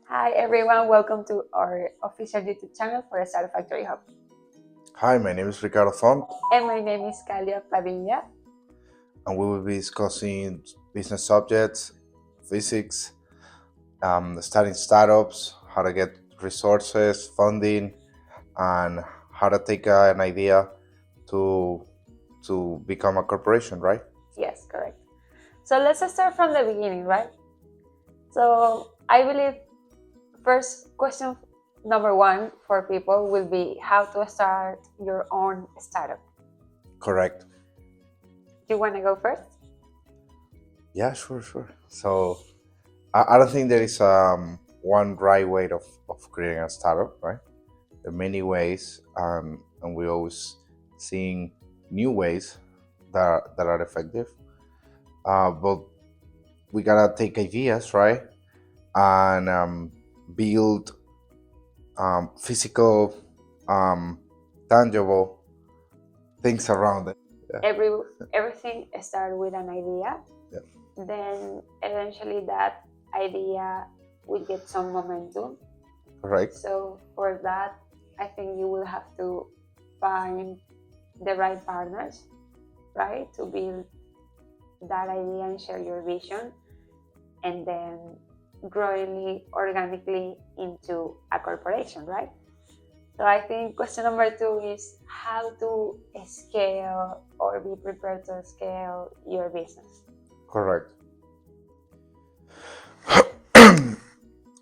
Hi everyone, welcome to our official YouTube channel for Startup Factory Hub. Hi, my name is Ricardo Font, And my name is Calia Padilla. and we will be discussing business subjects, physics, studying startups, how to get resources, funding, and how to take an idea to become a corporation, right? Yes, correct. So let's start from the beginning, right? So I believe first question number one for people will be how to start your own startup. Correct. Do you want to go first? Yeah, sure. So I don't think there is one right way of creating a startup, right? There are many ways, and we're always seeing new ways that are effective. But we gotta take ideas, right, and build physical, tangible things around it. Yeah, Every everything starts with an idea. yeah, Then eventually that idea will get some momentum. correct, So for that, I think you will have to find the right partners, right, to build that idea and share your vision, and then growing organically into a corporation, right? So I think question number two is how to scale or be prepared to scale your business. correct.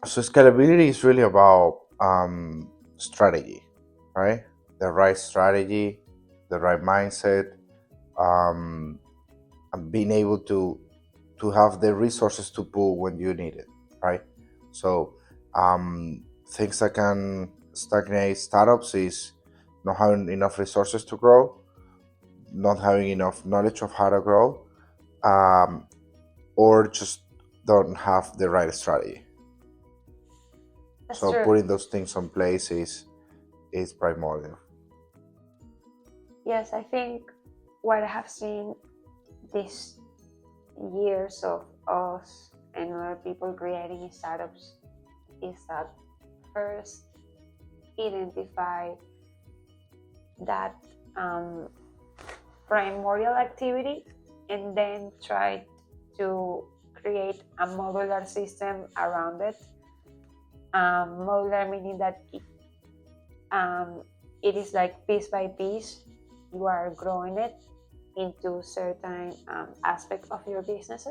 So scalability is really about strategy, right? The right strategy, the right mindset, um, and being able to have the resources to pull when you need it, right? So things that can stagnate startups is not having enough resources to grow, not having enough knowledge of how to grow, um, or just don't have the right strategy. That's So true. putting those things in place is primordial. Yes, I think what I have seen these years of us and other people creating startups is that first identify that um, primordial activity and then try to create a modular system around it. Modular meaning that it is like piece by piece, you are growing it into certain aspect of your business,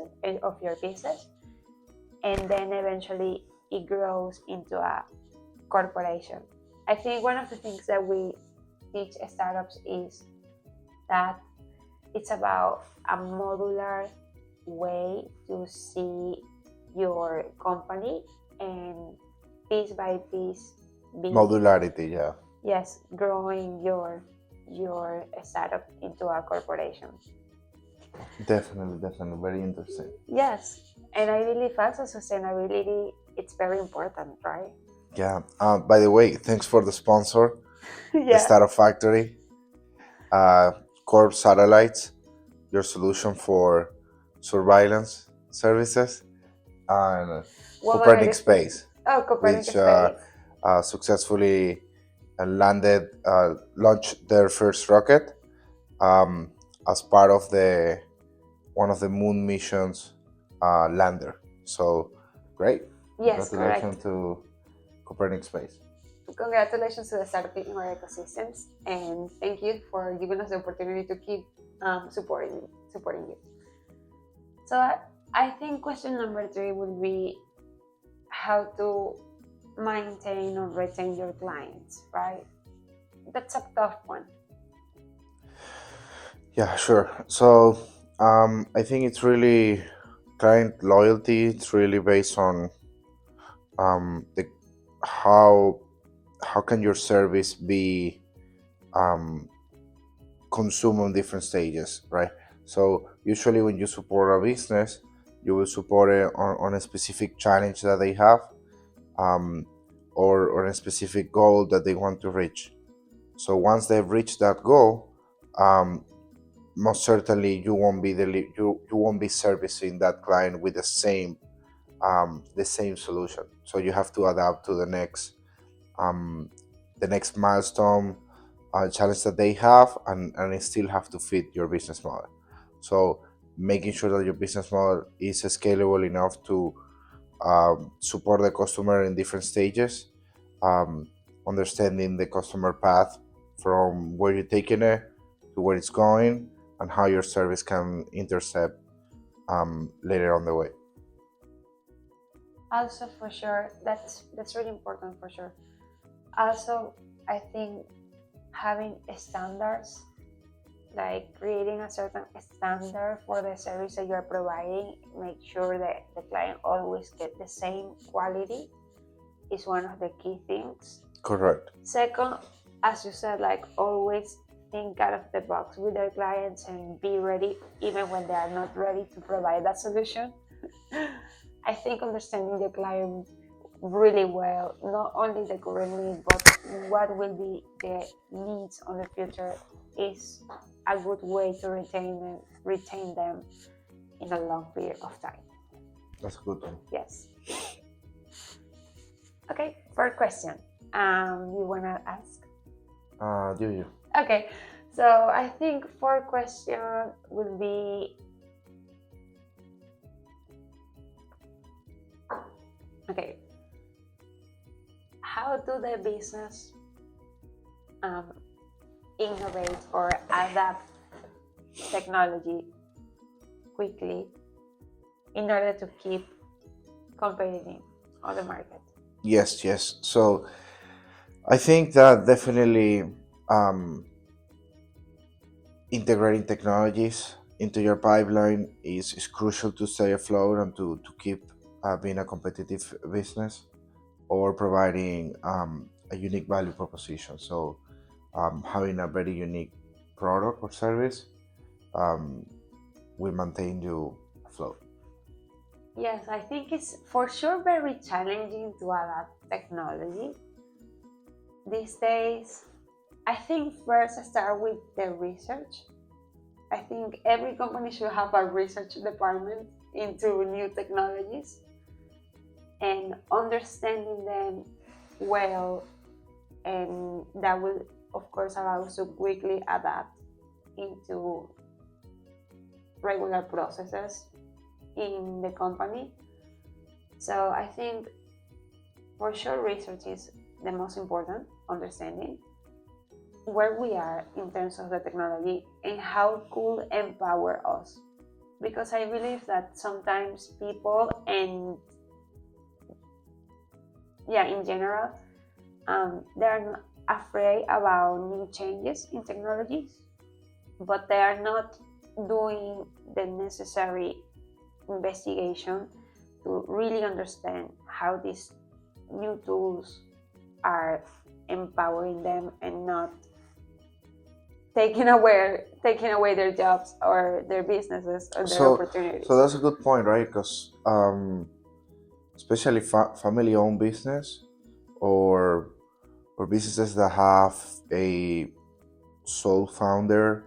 and then eventually it grows into a corporation. I think one of the things that we teach startups is that it's about a modular way to see your company and piece by piece be Modularity, yeah, yes growing your startup into a corporation. definitely, very interesting. Yes, and I believe also sustainability it's very important, right? Yeah. By the way, thanks for the sponsor, the Yeah. Startup Factory, uh, Corp Satellites, your solution for surveillance services, and What Copernic already space? Space, Oh, Copernicus which space. successfully launched their first rocket um, as part of the one of the moon missions lander. So great! Yes, correct. Congratulations to Copernic Space. Congratulations to the startup in our ecosystems, and thank you for giving us the opportunity to keep supporting you. So I think question number three would be how to maintain or retain your clients, right? That's a tough one. Yeah, sure. So I think it's really client loyalty. It's really based on the how how can your service be um, consumed on different stages, right? So usually when you support a business, you will support it on a specific challenge that they have, um, or a specific goal that they want to reach. So once they've reached that goal, um, most certainly you won't be you won't be servicing that client with the same the same solution. So you have to adapt to um, the next milestone challenge that they have, and it still have to fit your business model. So making sure that your business model is scalable enough to support the customer in different stages, um, understanding the customer path from where you're taking it to where it's going, and how your service can intercept later on the way. Also, for sure, that's really important for sure. Also, I think having standards, like creating a certain standard for the service that you're providing, make sure that the client always get the same quality, is one of the key things. Correct. Second, as you said, like always think out of the box with their clients and be ready even when they are not ready to provide that solution. I think understanding the client really well, not only the current need, but what will be the needs on the future, is a good way to retain them in a long period of time. That's a good one. Yes. Okay, third question. You wanna ask? You. Okay, so I think fourth question would be, okay, how do the business innovate or adapt technology quickly in order to keep competing on the market? Yes. So I think that definitely integrating technologies into your pipeline is crucial to stay afloat and to keep being a competitive business, or providing a unique value proposition. So having a very unique product or service um, will maintain you afloat. Yes, I think it's for sure very challenging to adapt technology these days. I think first start with the research. I think every company should have a research department into new technologies and understanding them well, and that will of course allow us to quickly adapt into regular processes in the company. So I think for sure research is the most important, understanding where we are in terms of the technology and how could empower us. Because I believe that sometimes people, and yeah, in general, they're afraid about new changes in technologies, but they are not doing the necessary investigation to really understand how these new tools are empowering them and not taking away their jobs or their businesses or their opportunities. So that's a good point, right? Because especially family-owned business, or businesses that have a sole founder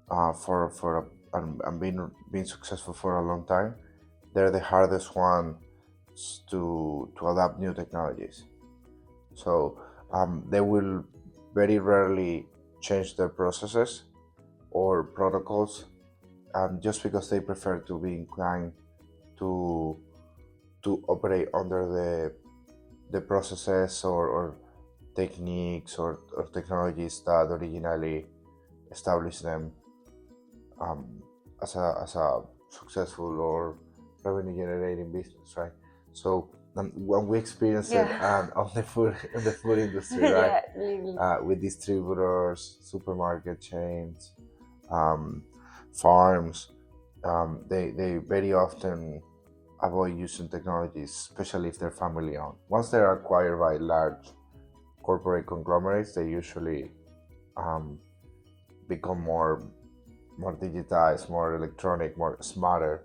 and being successful for a long time, they're the hardest ones to adapt new technologies. So they will very rarely change their processes or protocols, just because they prefer to be inclined to operate under the processes or techniques or technologies that originally established them as a successful or revenue generating business, right? So when we experience it on the food industry, right? Yeah, really. With distributors, supermarket chains, farms, they very often avoid using technologies, especially if they're family owned. Once they're acquired by large corporate conglomerates, they usually become more digitized, more electronic, more smarter,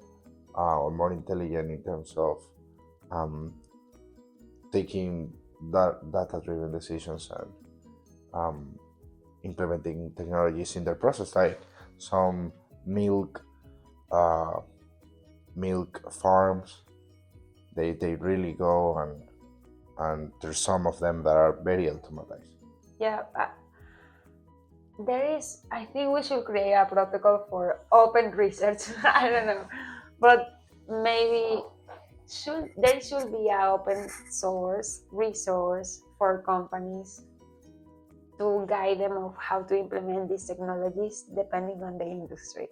or more intelligent in terms of taking data-driven decisions and implementing technologies in their process, like some milk farms. They really go, and there's some of them that are very automatized. Yeah, there is. I think we should create a protocol for open research. I don't know, but maybe there should be an open source resource for companies to guide them of how to implement these technologies depending on the industry.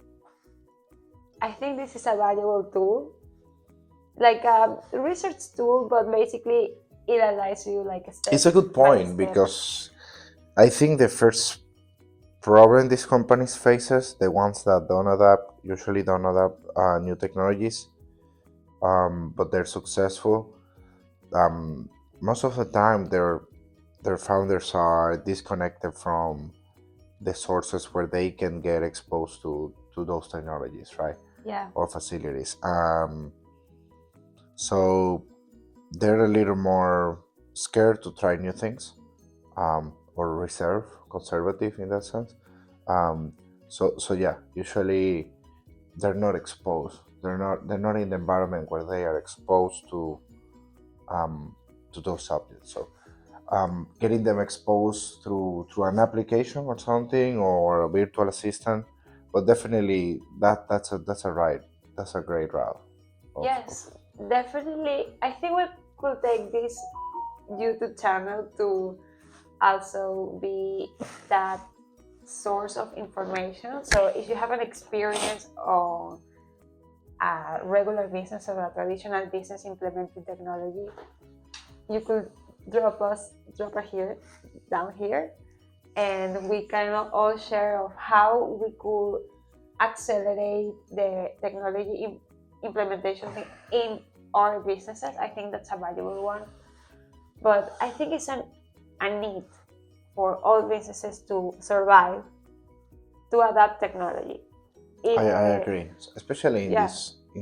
I think this is a valuable tool, like a research tool, but basically it allows you like a step It's a good by point step. because I think the first problem these companies faces, the ones that usually don't adapt new technologies, but they're successful. Most of the time, their founders are disconnected from the sources where they can get exposed to those technologies, right? Yeah. Or facilities. So they're a little more scared to try new things, or conservative in that sense. So yeah, usually they're not exposed. They're not in the environment where they are exposed to those subjects. So getting them exposed through an application or something, or a virtual assistant, but definitely that's a great route. Yes, definitely. I think we could take this YouTube channel to also be that source of information. So if you have an experience on a regular business or a traditional business implementing technology, you could drop it here, down here, and we can all share of how we could accelerate the technology implementation in our businesses. I think that's a valuable one. But I think it's a need for all businesses to survive, to adapt technology. I agree, especially in Yeah.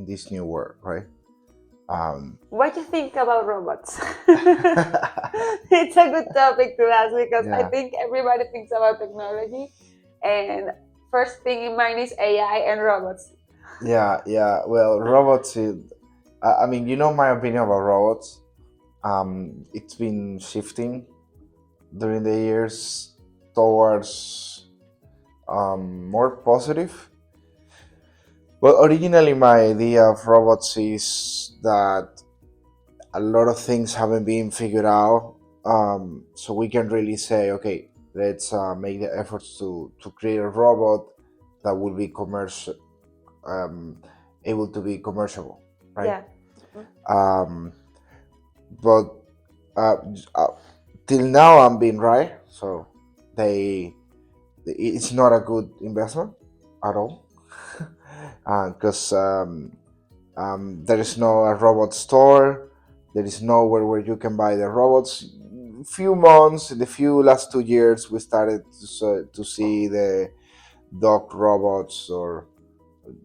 this new world, right? What do you think about robots? It's a good topic to ask because I Yeah. think everybody thinks about technology, and first thing in mind is AI and robots. Yeah. Well, robots. I mean, my opinion about robots. It's been shifting during the years towards more positive. But originally, my idea of robots is that a lot of things haven't been figured out. So we can really say, okay, let's make the efforts to create a robot that will be able to be commercial, right? Yeah. But uh, uh, till now, I'm being right. So it's not a good investment at all, because there is no a robot store. There is nowhere where you can buy the robots. Few months, in the few last 2 years, we started to see the dog robots, or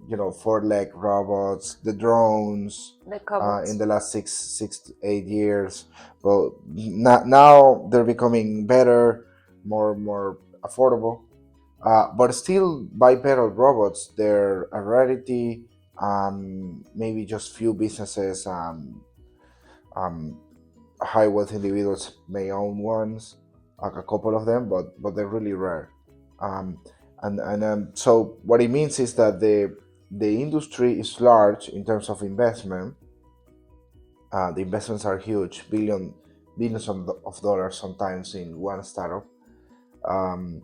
4-leg robots, the drones, The cobots. in the last 6 to 8 years. But now they're becoming better, more affordable. But still, bipedal robots, they're a rarity. Maybe just few businesses, um, high wealth individuals may own ones, like a couple of them, but they're really rare. Um, so what it means is that the industry is large in terms of investment. The investments are huge, billions of dollars sometimes in one startup. Um,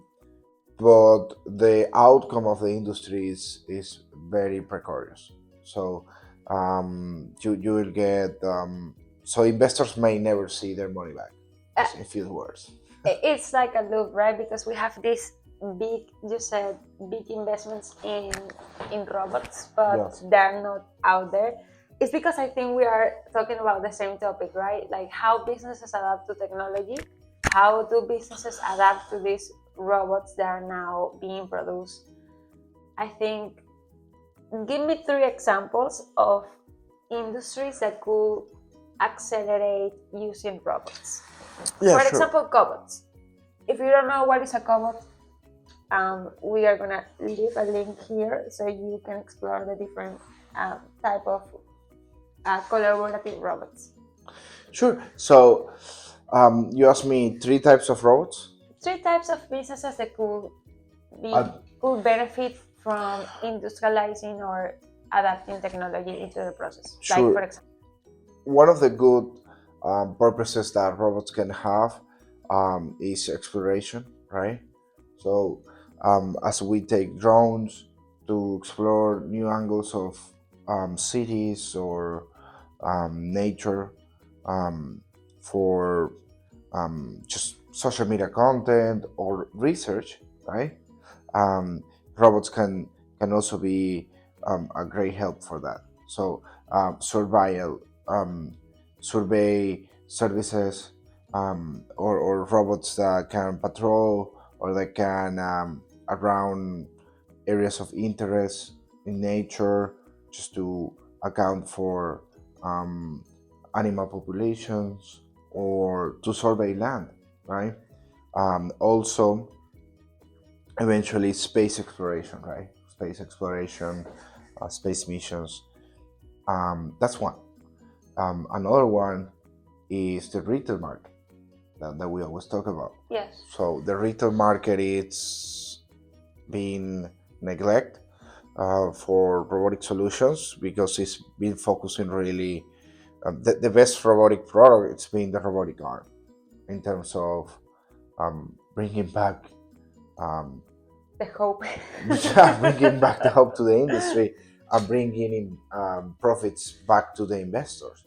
but the outcome of the industry is very precarious. So you will get, so investors may never see their money back. In few words, It's like a loop, right? Because we have this you said big investments in robots, but yes. they're not out there. It's because I think we are talking about the same topic, right? Like how businesses adapt to technology. How do businesses adapt to these robots that are now being produced? I think, give me 3 examples of industries that could accelerate using robots. Yeah, For sure. example, cobots. If you don't know what is a cobot, we are gonna leave a link here so you can explore the different type of collaborative robots. Sure. So you asked me three types of robots. Three types of businesses that Uh, could benefit from industrializing or adapting technology into the process. Like, for sure. example, One of the good purposes that robots can have is exploration, right? So, as we take drones to explore new angles of cities or nature um, for just social media content or research, right? Um, robots can also be a great help for that. So, survival, um, survey services, or robots that can patrol or that can around areas of interest in nature, just to account for um, animal populations or to survey land, right? Also, eventually, space exploration, right? Space exploration, space missions. That's one. Another one is the retail market that we always talk about. yes, So the retail market is being neglected for robotic solutions because it's been focusing really. The best robotic product it's been the robotic arm in terms of bringing back um, the hope. yeah, bringing back the hope to the industry and bringing in profits back to the investors,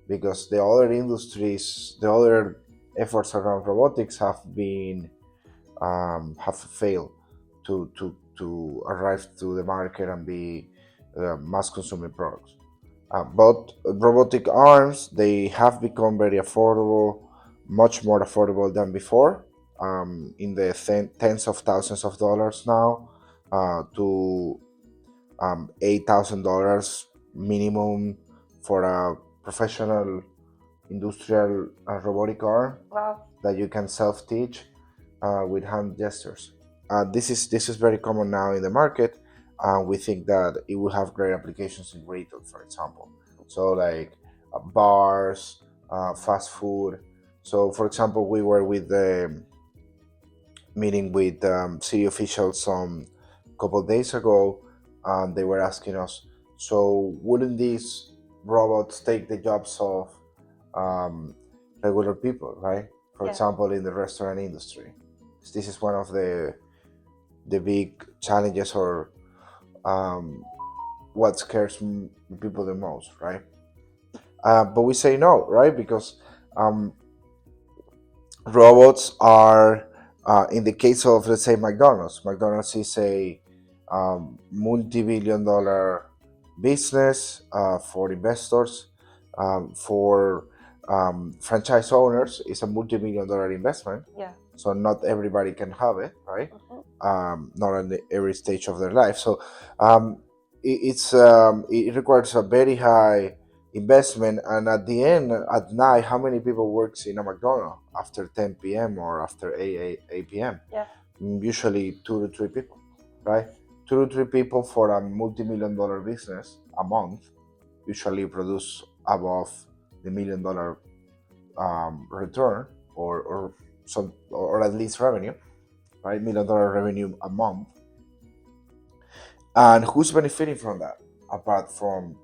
because the other industries, the other efforts around robotics have failed to arrive to the market and be mass consuming products. But robotic arms, they have become very affordable, much more affordable than before, in the tens of thousands of dollars now, to $8,000 minimum for a professional industrial robotic arm Wow. that you can self-teach with hand gestures. This is very common now in the market. We think that it will have great applications in retail, for example. So like bars, fast food. So for example, we were with the meeting with city officials some couple days ago, and they were asking us, so wouldn't these robots take the jobs of um, regular people, right? For Yeah. example, in the restaurant industry. This is one of the big challenges, or um, what scares people the most, right? But we say no, right? Because um, robots are, in the case of, let's say, McDonald's is a multi-billion-dollar business for investors. For franchise owners, it's a multi-million-dollar investment. Yeah. So not everybody can have it, right? Mhm. Not at every stage of their life. So it requires a very high investment, and at the end, at night, how many people works in a McDonald's after 10 p.m. or after 8 p.m.? Yeah. Usually 2 to 3 people, right? 2 to 3 people for a multi-million-dollar business a month usually produce above the $1 million return, or some, or at least revenue, right? $1 million revenue a month. And who's benefiting from that apart from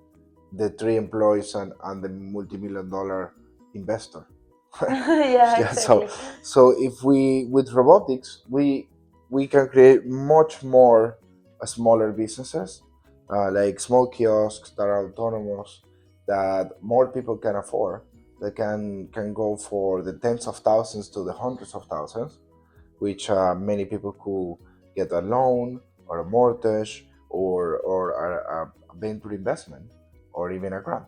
the three employees and the multi-million-dollar investor? Yeah, Yeah. So exactly. if we, with robotics, we can create much more smaller businesses, like small kiosks that are autonomous, that more people can afford, that can go for the tens of thousands to the hundreds of thousands, which many people could get a loan or a mortgage, or a venture investment, or even a grant,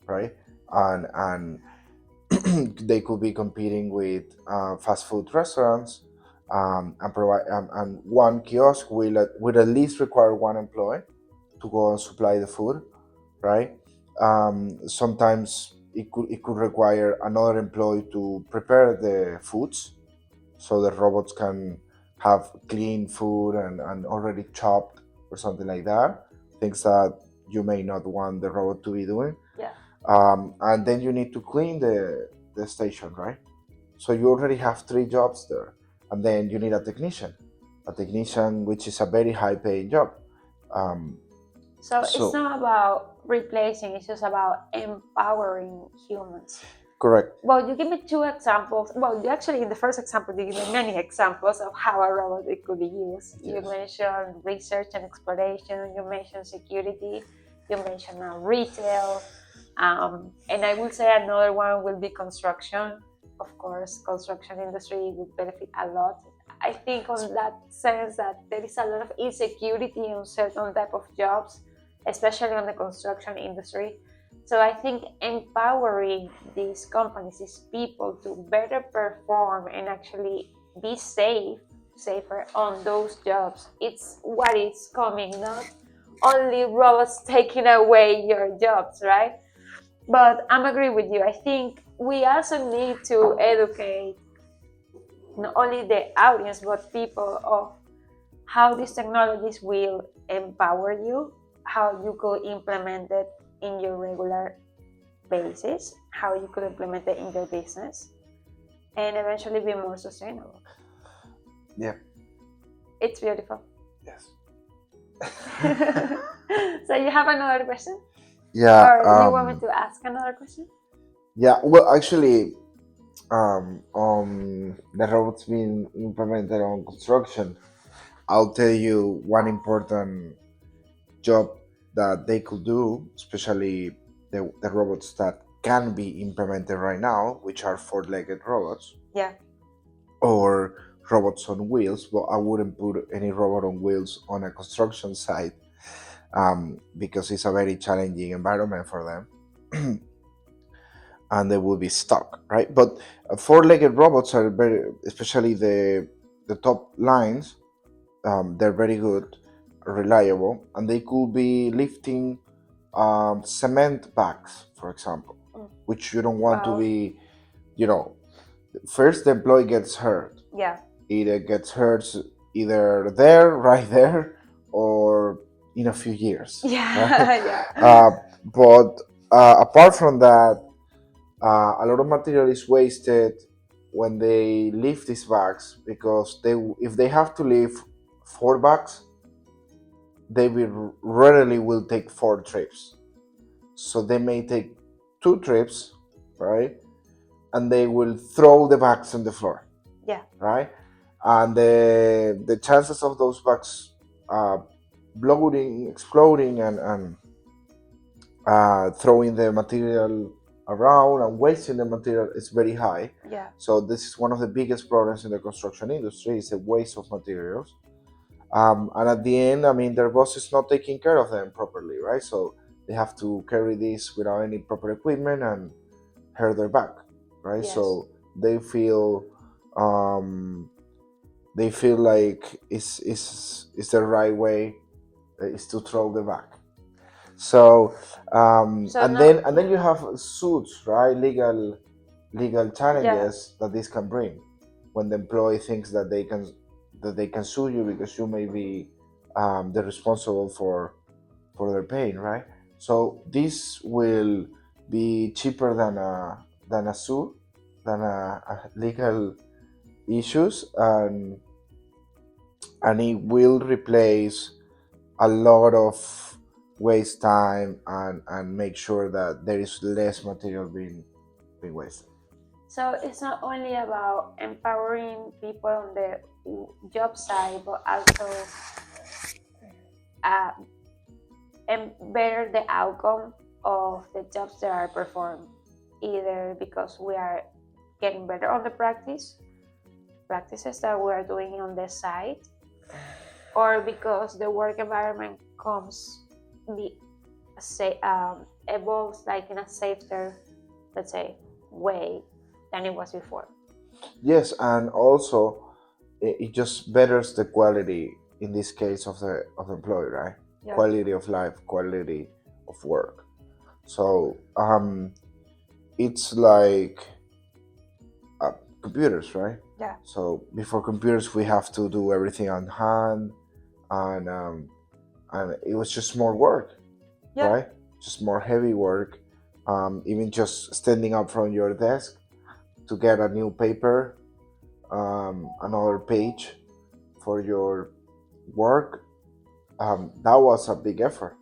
right? And they could be competing with fast food restaurants, and provide, and one kiosk will at least require one employee to go and supply the food, right? Sometimes it could require another employee to prepare the foods, so the robots can have clean food and already chopped or something like that, things that you may not want the robot to be doing. Yeah. and then you need to clean the station, right? So you already have 3 jobs there, and then you need a technician, which is a very high paying job. Um, So it's so not about replacing, it's just about empowering humans. correct. Well, you give me 2 examples. Well, you actually, in the first example, you give me many examples of how a robot it could be used. You Yes. mentioned research and exploration, you mentioned security, you mentioned retail, and I will say another one will be construction. Of course, construction industry would benefit a lot. I think on that sense that there is a lot of insecurity on certain type of jobs, especially on the construction industry. So I think empowering these companies, these people to better perform and actually be safer on those jobs. It's what is coming, not only robots taking away your jobs, right? But I'm agree with you. I think we also need to educate not only the audience but people of how these technologies will empower you, how you could implement it in your regular basis, how you could implement it in your business, and eventually be more sustainable. Yeah. It's beautiful. Yes. So you have another question? Yeah. Or you want me to ask another question? Yeah. Well, actually, on the robots being implemented on construction, I'll tell you one important job that they could do, especially the robots that can be implemented right now, which are four-legged robots. Yeah. Or robots on wheels. But I wouldn't put any robot on wheels on a construction site, because it's a very challenging environment for them. And they will be stuck, right? But four-legged robots are very, especially the top lines, they're very good, reliable, and they could be lifting cement bags, for example, which you don't want to be, first the employee gets hurt. Yeah. Either gets hurt either there, right there, or in a few years. Yeah. Right? Yeah. But apart from that, a lot of material is wasted when they lift these bags, because if they have to lift 4 bags, they rarely will take 4 trips. So they may take 2 trips, right? And they will throw the bags on the floor. Yeah. Right? And the chances of those bags bloating, exploding, and throwing the material around and wasting the material is very high. Yeah. So this is one of the biggest problems in the construction industry, is the waste of materials. And at the end, I mean, their boss is not taking care of them properly, right? So they have to carry this without any proper equipment and hurt their back, right? Yes. So they feel like it's the right way, is to throw the bag. So and then you have suits, right? Legal challenges that this can bring, when the employee thinks that they can sue you because you may be the responsible for their pain, right? So this will be cheaper than a suit, than a legal issues, and it will replace a lot of waste time, and make sure that there is less material being wasted. So it's not only about empowering people on the job side, but also better the outcome of the jobs that are performed, either because we are getting better on the practices that we are doing on the site, or because the work environment evolves like in a safer, let's say, way than it was before. Yes, and also it just betters the quality, in this case, of the employee, right? Yeah. Quality of life, quality of work. So it's like computers, right? Yeah. So before computers, we have to do everything on hand, and it was just more work, yeah, right? Just more heavy work, even just standing up from your desk to get a new paper, another page for your work. That was a big effort,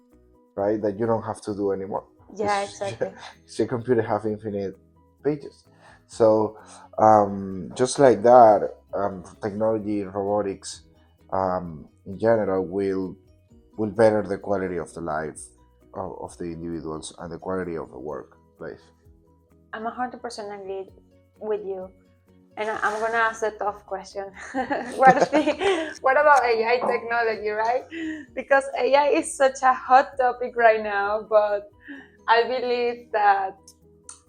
right? That you don't have to do anymore. Yeah, exactly. Your computer have infinite pages. So just like that, technology, robotics, in general, will better the quality of the life of the individuals and the quality of the workplace. I'm 100% agree with you. And I'm gonna ask a tough question. What about AI technology, right? Because AI is such a hot topic right now, but I believe that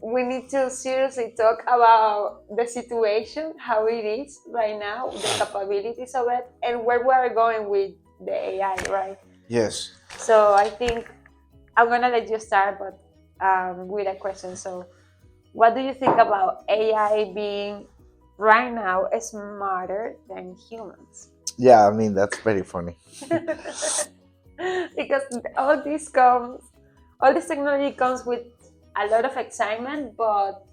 we need to seriously talk about the situation, how it is right now, the capabilities of it, and where we are going with the AI, right? Yes. So I think I'm gonna let you start, but with a question. So, what do you think about AI being right now smarter than humans? Yeah, I mean that's very funny. Because all this technology comes with a lot of excitement, but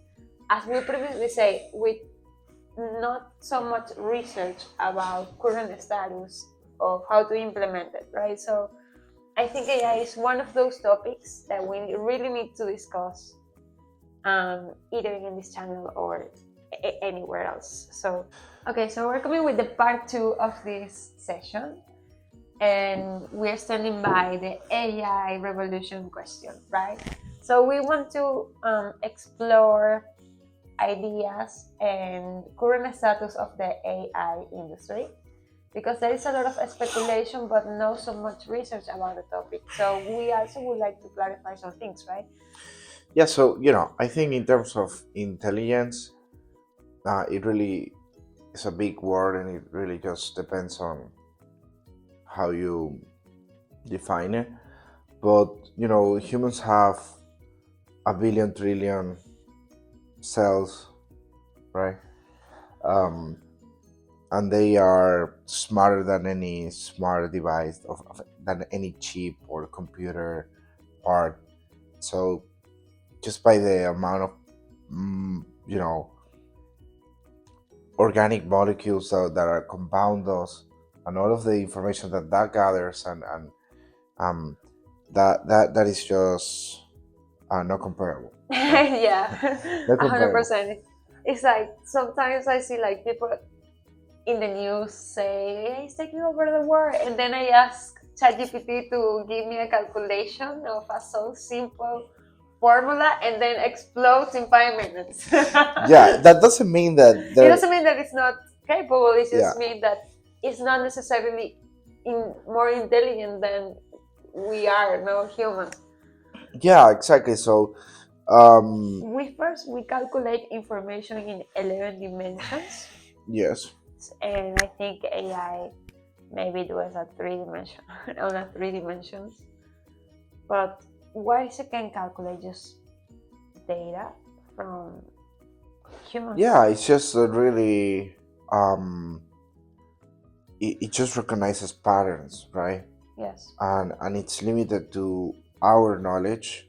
as we previously say, with not so much research about current status of how to implement it, right? So I think AI is one of those topics that we really need to discuss, either in this channel or anywhere else. So, okay, so we're coming with the part 2 of this session, and we're standing by the AI revolution question, right? So we want to explore ideas and current status of the AI industry, because there is a lot of speculation but not so much research about the topic. So we also would like to clarify some things, right? Yeah, so I think in terms of intelligence, it really is a big word, and it really just depends on how you define it. But humans have a billion trillion cells, right? Um, and they are smarter than any smart device than any chip or computer part. So just by the amount of you know organic molecules that are compound those, and all of the information that gathers, and that is just not comparable. Yeah, Not comparable. 100%. It's like sometimes I see like people in the news say, "Hey, it's taking over the world," and then I ask ChatGPT to give me a calculation of a so simple formula, and then explodes in 5 minutes. Yeah, that doesn't mean that It there. doesn't mean that it's not capable. It Yeah. just means that it's not necessarily more intelligent than we are, no humans. Yeah, exactly. So We calculate information in 11 dimensions, yes. and I think AI maybe do as a 3 dimension on a 3 dimensions. But why is it can calculate just data from humans? Yeah, it's just really it just recognizes patterns, right? Yes. And it's limited to our knowledge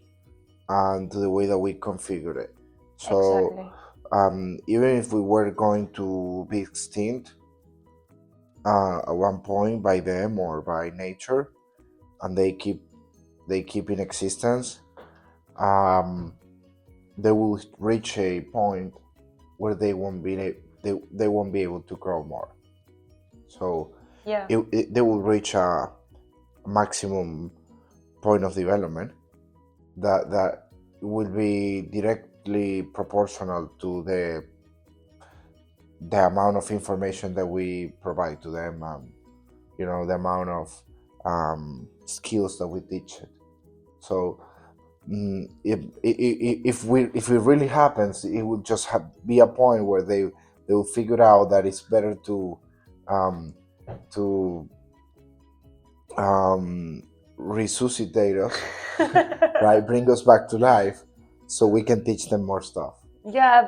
and to the way that we configure it. So Exactly. even if we were going to be extinct at one point by them or by nature, and they keep in existence, um, they will reach a point where they won't be able to grow more. So Yeah. they will reach a maximum point of development that will be directly proportional to the amount of information that we provide to them, the amount of skills that we teach it. So if it really happens, it would just be a point where they will figure out that it's better to um, to resuscitate us, right? Bring us back to life, so we can teach them more stuff. Yeah,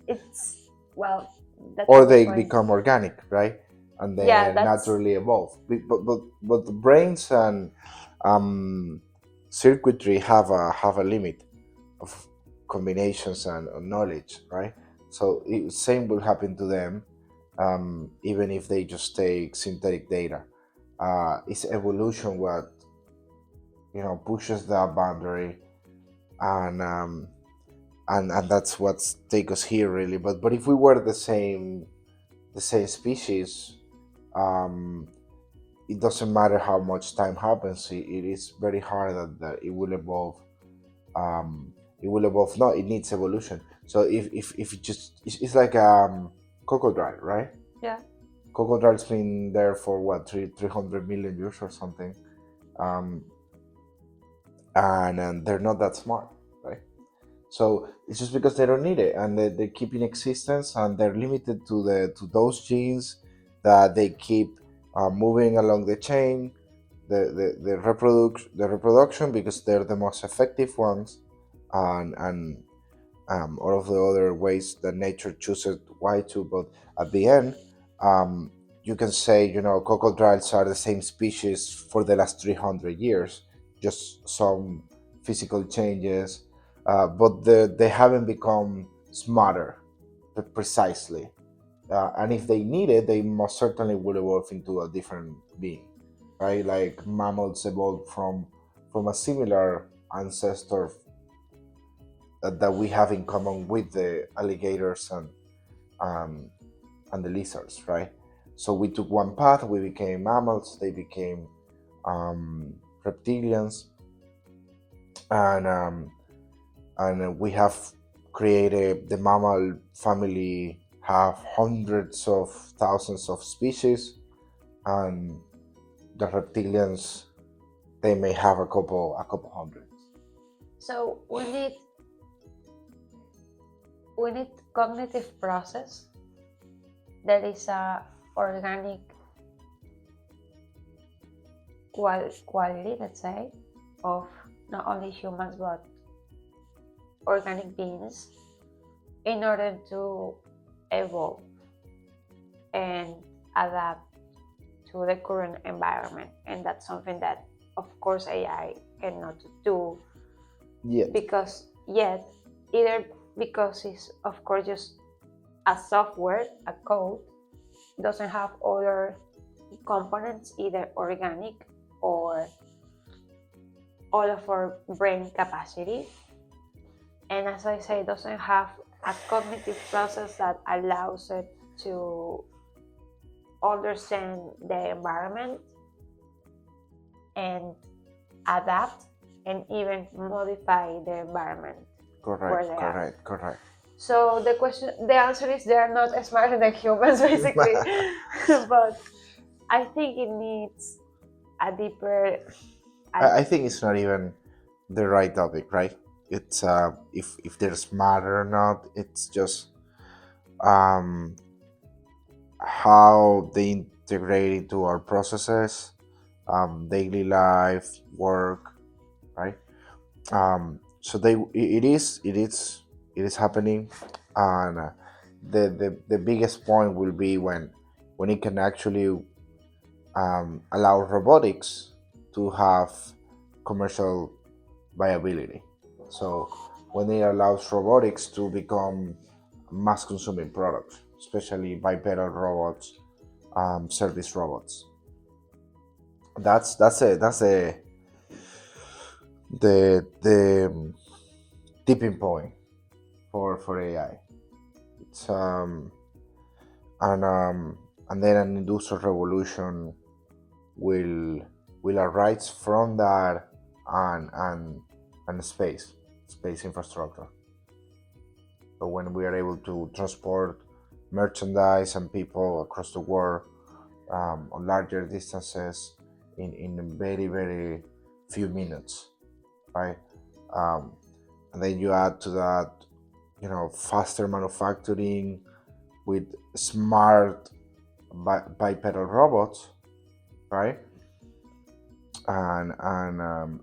it's well. That's Or a good they point. become organic, right? And then Yeah, that's naturally evolve. But the brains and circuitry have a limit of combinations and knowledge, right? So same will happen to them, even if they just take synthetic data. It's evolution what pushes that boundary, and and that's what's take us here really. But if we were the same species, um, it doesn't matter how much time happens. It is very hard that it will evolve. Um, it will evolve. No, it needs evolution. So if it just it's like crocodile, right? Yeah. Crocodile's been there for what 300 million years or something, um, and they're not that smart, right? So it's just because they don't need it, and they keep in existence, and they're limited to those genes that they keep moving along the chain, the reproduction, because they're the most effective ones, and all of the other ways that nature chooses why to. But at the end, um, you can say crocodiles are the same species for the last 300 years, just some physical changes, but they haven't become smarter precisely. And if they need it, they most certainly would evolve into a different being, right? Like mammals evolved from a similar ancestor that we have in common with the alligators um, and the lizards, right? So we took one path, we became mammals, they became reptilians, and we have created the mammal family, have hundreds of thousands of species, and the reptilians, they may have a couple hundred. So we need cognitive process that is a organic quality, let's say, of not only humans but organic beings in order to evolve and adapt to the current environment. And that's something that, of course, AI cannot do Yeah, because yet, either because it's, of course, just a software, a code, doesn't have other components, either organic or all of our brain capacity. And as I say, doesn't have a cognitive process that allows it to understand the environment and adapt and even modify the environment where correct, they are. correct. So the answer is they are not smarter than humans, basically. But I think it needs a deeper. I think it's not even the right topic, right? It's if they're smart or not. It's just um, how they integrate into our processes, daily life, work, right? So it is happening, and the biggest point will be when it can actually allow robotics to have commercial viability. So when it allows robotics to become mass consuming products, especially bipedal robots, service robots. That's the tipping point for AI. It's and then an industrial revolution will will arise from that, and space infrastructure. So when we are able to transport merchandise and people across the world, on larger distances in very very few minutes, right? Um, and then you add to that, faster manufacturing with smart bipedal robots, right? And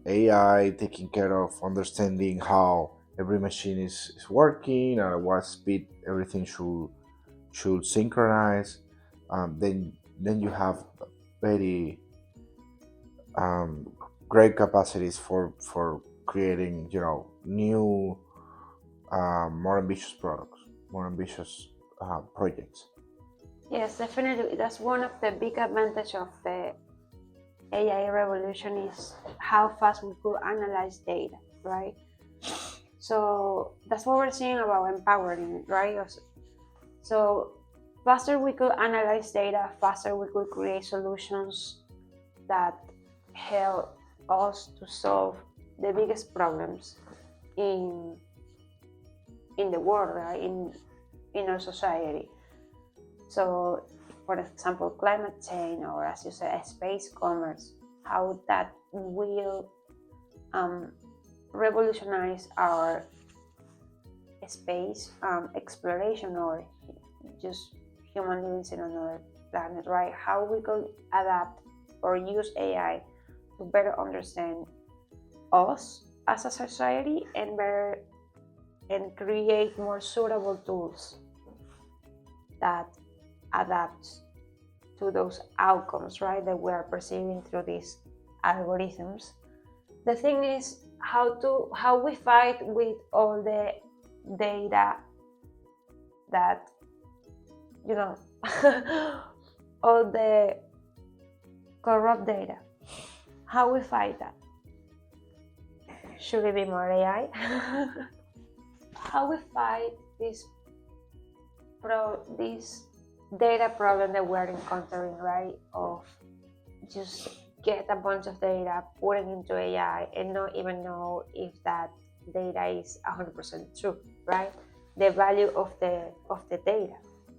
AI taking care of understanding how every machine is working and at what speed everything should synchronize. Then you have very um, great capacities for creating new more ambitious products, more ambitious projects. Yes, definitely. That's one of the big advantages of the AI revolution is how fast we could analyze data, right? So that's what we're seeing about empowering, right? So faster we could analyze data, faster we could create solutions that help us to solve the biggest problems in the world, right? In our society. So, for example, climate change, or as you said, space commerce, how that will revolutionize our space exploration, or just human beings in another planet, right? How we could adapt or use AI to better understand us as a society and create more suitable tools that adapt to those outcomes, right, that we are perceiving through these algorithms. The thing is how we fight with all the data that, you know, all the corrupt data. How we fight that? Should it be more AI? How we fight this data problem that we're encountering, right? Of just get a bunch of data, put it into AI, and not even know if that data is 100% true, right? The value of the data,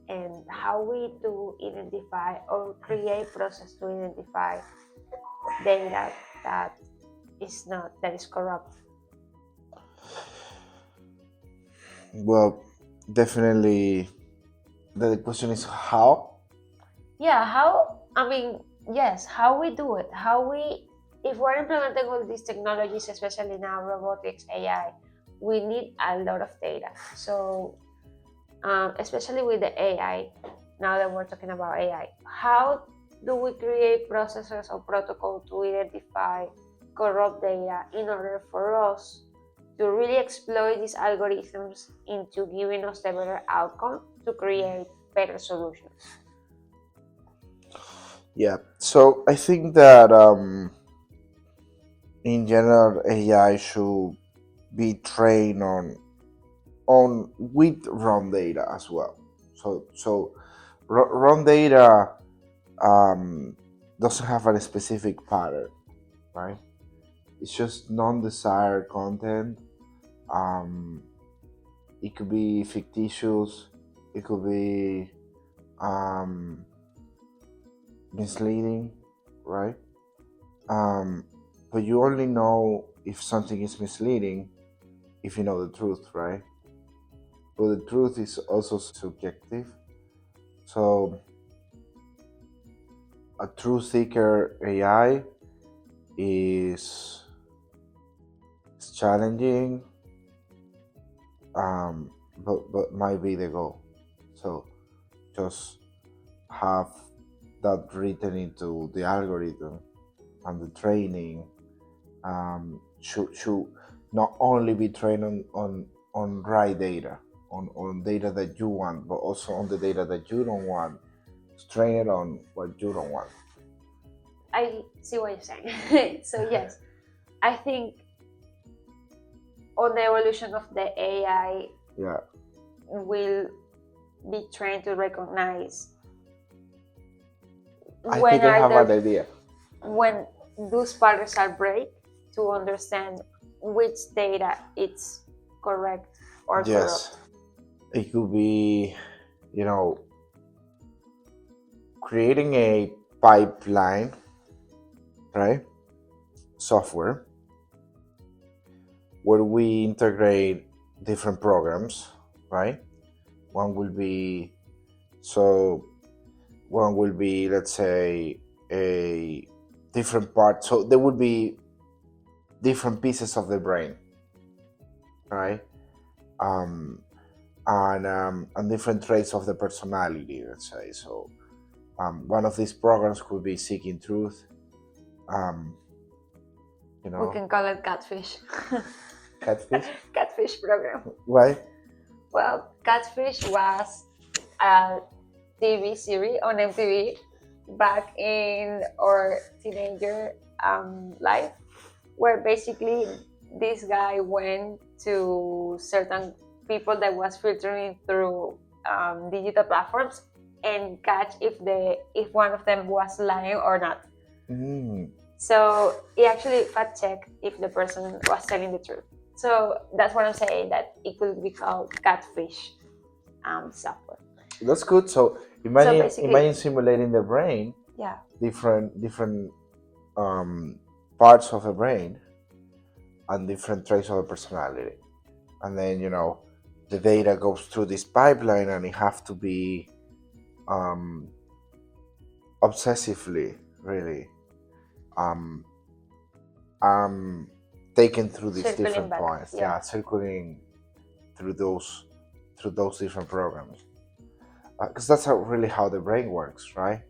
and how we do identify or create process to identify data that is corrupt. Well, definitely. The question is how. Yeah, how? I mean, yes, how we do it, if we're implementing all these technologies, especially now robotics, AI, we need a lot of data. So, especially with the AI, now that we're talking about AI, how do we create processes or protocol to identify corrupt data in order for us to really exploit these algorithms into giving us the better outcome to create better solutions? Yeah. So I think that in general AI should be trained on with raw data as well. So raw data doesn't have a specific pattern, right? It's just non-desired content. Um, it could be fictitious. It could be misleading, right? But you only know if something is misleading if you know the truth, right? But the truth is also subjective. So a truth seeker AI is challenging, but might be the goal. So just have that written into the algorithm, and the training should not only be trained on right data, on data that you want, but also on the data that you don't want. Train it on what you don't want. I see what you're saying. So yes, I think on the evolution of the AI, Yeah, will be trained to recognize I when think I have an either idea. when those patterns are break, to understand which data it's correct or Yes, corrupt. it could be, you know, creating a pipeline, right? Software where we integrate different programs, right? One will be so one will be, let's say, a different part. So there would be different pieces of the brain, right? Um, and different traits of the personality, let's say. So one of these programs could be seeking truth. Um, you We know, can call it catfish. Catfish? Catfish program. Why? Well, Catfish was a TV series on MTV back in our teenager life, where basically this guy went to certain people that was filtering through digital platforms and catch if one of them was lying or not. Mm. So he actually fact checked if the person was telling the truth. So that's what I'm saying, that it could be called catfish software. That's good. So imagine basically- simulating the brain, Yeah. different parts of the brain, and different traits of the personality, and then the data goes through this pipeline, and it have to be obsessively, really, um, taken through these Circling different back, points. yeah. Circling through those different programs, because that's really how the brain works, right?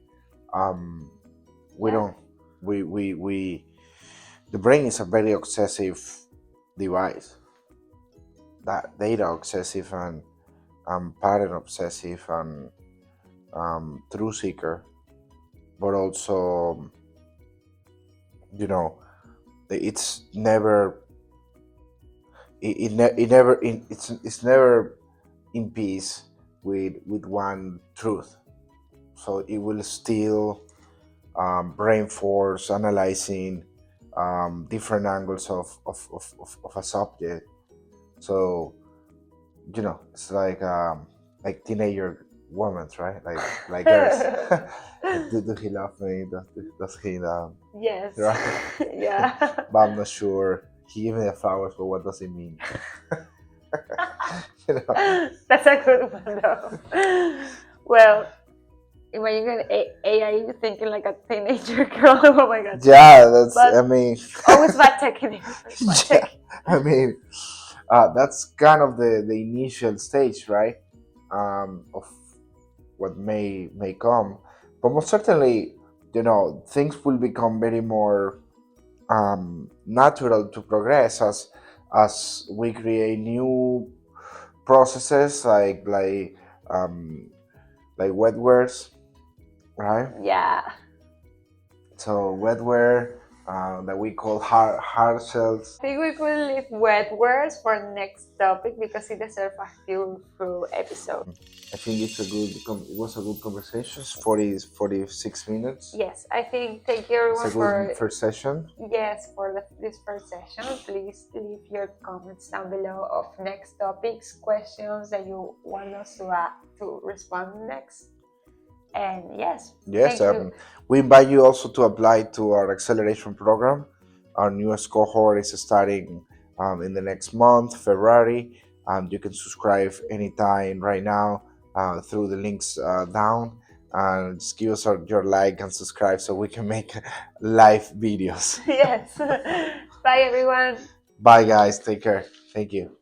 We Yeah. don't we the brain is a very obsessive device, that data obsessive and pattern obsessive and truth seeker, but also it's never it's never in peace with one truth. So it will still brain force analyzing different angles of a subject. So it's like teenager women, right? Like girls. do he love me? Does he Yes. right? Yeah. But I'm not sure. He gave me the flowers, but what does it mean? That's a good one, though. Well, imagine AI thinking like a teenager girl. Oh my god. Yeah, that's. But I mean, always bad checking. yeah, I mean, that's kind of the initial stage, right? Of what may come, but most certainly, things will become very more natural to progress as we create new processes like wetwares, right? Yeah. So wetware that we call hard shells. I think we could leave wet words for next topic because it deserves a full episode. I think it was a good conversation. 46 minutes. Yes, I think thank you It's everyone a good first session. Yes, for this first session. Please leave your comments down below of next topics, questions that you want us to respond next. And yes, Yes, thank you. we invite you also to apply to our acceleration program. Our newest cohort is starting in the next month, February. You can subscribe anytime right now through the links down. And just give us your like and subscribe so we can make live videos. Yes. Bye, everyone. Bye, guys. Take care. Thank you.